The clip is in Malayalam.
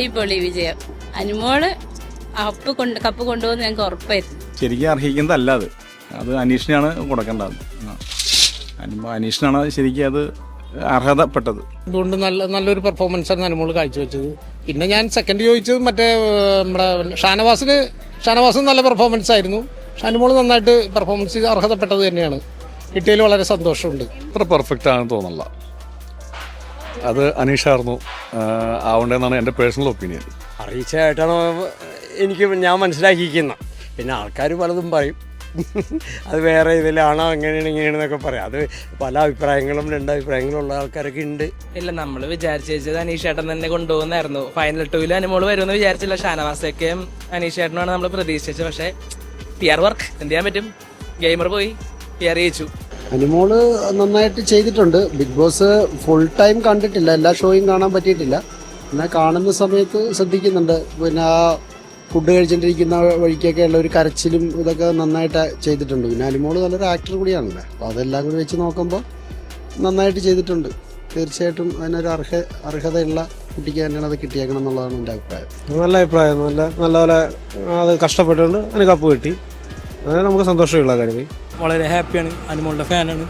അടിപൊളി വിജയം. അനുമോള് കപ്പ് കൊണ്ടുപോകുന്ന ഞങ്ങൾക്ക് ഉറപ്പായിരുന്നു. ശരിക്കും അർഹിക്കുന്നതല്ല അത് അനീഷിനാണ് കൊടുക്കേണ്ടത്. അനീഷിനാണ് ശരിക്കും അത് അർഹതപ്പെട്ടത്. അതുകൊണ്ട് നല്ലൊരു പെർഫോമൻസാണ് അനുമോള് കാഴ്ചവെച്ചത്. പിന്നെ ഞാൻ സെക്കൻഡ് ചോദിച്ചത് മറ്റേ നമ്മുടെ ഷാനവാസും നല്ല പെർഫോമൻസ് ആയിരുന്നു. അനുമോള് നന്നായിട്ട് പെർഫോമൻസ് അർഹതപ്പെട്ടത് തന്നെയാണ്. കിട്ടിയതിൽ വളരെ സന്തോഷമുണ്ട്. അത്ര പെർഫെക്റ്റ് ആണെന്ന് തോന്നല്ല, അത് അനീഷായിരുന്നു ആവണ്ടെന്നാണ് എൻ്റെ പേഴ്സണൽ ഒപ്പീനിയൻ. അറിയിച്ചായിട്ടാണ് ഞാൻ മനസ്സിലാക്കിയിരിക്കുന്നത്. പിന്നെ ആൾക്കാർ പലതും പറയും, അത് വേറെ ഇതിലാണോ എങ്ങനെയാണ് ഇങ്ങനെയാണെന്നൊക്കെ പറയാം. അത് പല അഭിപ്രായങ്ങളും രണ്ടഭിപ്രായങ്ങളുള്ള ആൾക്കാരൊക്കെ ഉണ്ട്. ഇല്ല, നമ്മൾ വിചാരിച്ചത് അനീഷ് ചേട്ടൻ തന്നെ കൊണ്ടുപോകുന്നായിരുന്നു. ഫൈനൽ 2 അനുമോള് വരുമെന്ന് വിചാരിച്ചില്ല. ഷാനവാസൊക്കെയും അനീഷ് ചേട്ടനാണ് നമ്മൾ പ്രതീക്ഷിച്ചത്. പക്ഷേ PR വർക്ക് എന്ത് ചെയ്യാൻ പറ്റും, ഗെയിമർ പോയി PR ജയിച്ചു. അനുമോള് നന്നായിട്ട് ചെയ്തിട്ടുണ്ട്. ബിഗ് ബോസ് ഫുൾ ടൈം കണ്ടിട്ടില്ല, എല്ലാ ഷോയും കാണാൻ പറ്റിയിട്ടില്ല. എന്നാൽ കാണുന്ന സമയത്ത് ശ്രദ്ധിക്കുന്നുണ്ട്. പിന്നെ ആ ഫുഡ് കഴിച്ചിട്ടിരിക്കുന്ന വഴിക്കൊക്കെ ഉള്ള ഒരു കരച്ചിലും ഇതൊക്കെ നന്നായിട്ട് ചെയ്തിട്ടുണ്ട്. പിന്നെ അനുമോള് നല്ലൊരു ആക്ടർ കൂടിയാണല്ലോ, അപ്പോൾ അതെല്ലാം കൂടി വെച്ച് നോക്കുമ്പോൾ നന്നായിട്ട് ചെയ്തിട്ടുണ്ട്. തീർച്ചയായിട്ടും അതിനൊരു അർഹതയുള്ള കുട്ടിക്ക് തന്നെയാണ് അത് കിട്ടിയേക്കണം എന്നുള്ളതാണ് എൻ്റെ അഭിപ്രായം. നല്ല അഭിപ്രായം. നല്ലപോലെ അത് കഷ്ടപ്പെട്ടുകൊണ്ട് അതിന് കപ്പ് കിട്ടി. അതാണ് നമുക്ക് സന്തോഷമുള്ള കാര്യം. വളരെ ഹാപ്പിയാണ്. അനുമോളുടെ ഫാനാണ്.